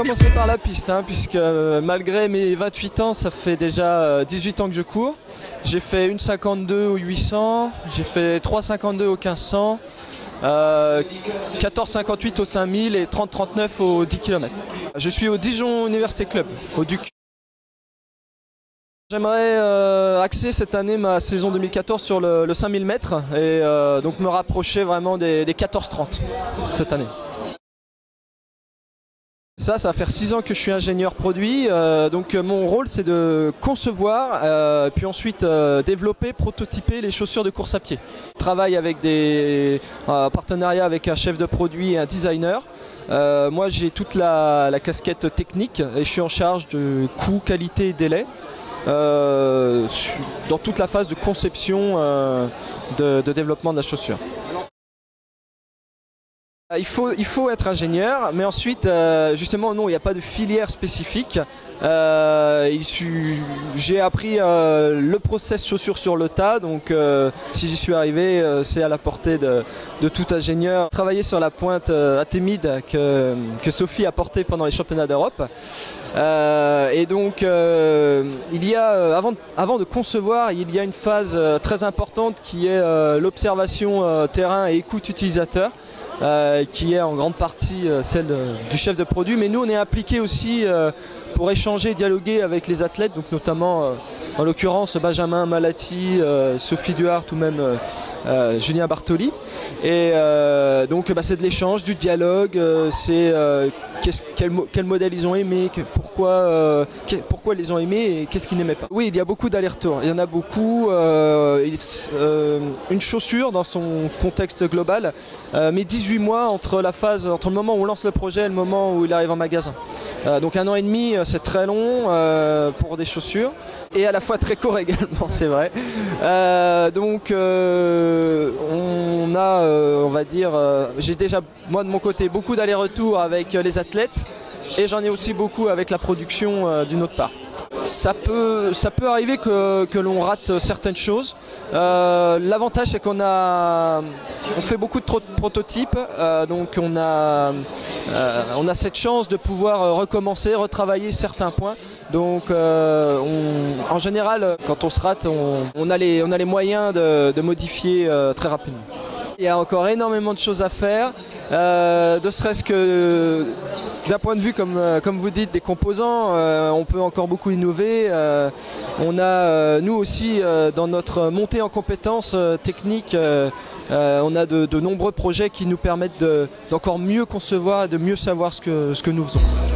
commencer par la piste, puisque malgré mes 28 ans, ça fait déjà 18 ans que je cours. J'ai fait 1,52 au 800, j'ai fait 3,52 au 1500, 14,58 au 5000 et 30,39 au 10 km. Je suis au Dijon Université Club, au Duc. J'aimerais axer cette année ma saison 2014 sur le 5000 mètres et donc me rapprocher vraiment des 14,30 cette année. Ça va faire 6 ans que je suis ingénieur produit, donc mon rôle c'est de concevoir, puis ensuite développer, prototyper les chaussures de course à pied. Je travaille avec des partenariats avec un chef de produit et un designer. Moi j'ai toute la casquette technique et je suis en charge de coût, qualité et délai. Dans toute la phase de conception de développement de la chaussure. Il faut être ingénieur, mais ensuite, justement, non, il n'y a pas de filière spécifique. J'ai appris le process chaussure sur le tas, donc si j'y suis arrivé, c'est à la portée de tout ingénieur. Travailler sur la pointe Artemide que Sophie a portée pendant les championnats d'Europe. Et donc, il y a, avant de concevoir, il y a une phase très importante qui est l'observation terrain et écoute utilisateur. Qui est en grande partie celle du chef de produit, mais nous on est impliqués aussi pour échanger et dialoguer avec les athlètes, donc notamment en l'occurrence Benjamin Malati, Sophie Duhart ou même Julien Bartoli. Et donc c'est de l'échange, du dialogue, c'est quel modèle ils ont aimé, pourquoi ils les ont aimés et qu'est-ce qu'ils n'aimaient pas. Oui, il y a beaucoup d'allers-retours, il y en a beaucoup. Une chaussure dans son contexte global met 18 mois entre le moment où on lance le projet et le moment où il arrive en magasin. Donc 1 an et demi, c'est très long pour des chaussures et à la fois très court également, c'est vrai. Donc on a, on va dire, j'ai déjà moi de mon côté beaucoup d'allers-retours avec les athlètes et j'en ai aussi beaucoup avec la production d'une autre part. Ça peut arriver que l'on rate certaines choses. L'avantage c'est qu'on fait beaucoup de prototypes, donc on a cette chance de pouvoir recommencer, retravailler certains points. Donc en général, quand on se rate, on a les moyens de modifier très rapidement. Il y a encore énormément de choses à faire, ne serait-ce que d'un point de vue, comme vous dites, des composants, on peut encore beaucoup innover. On a, nous aussi, dans notre montée en compétences techniques, on a de nombreux projets qui nous permettent d'encore mieux concevoir et de mieux savoir ce que nous faisons.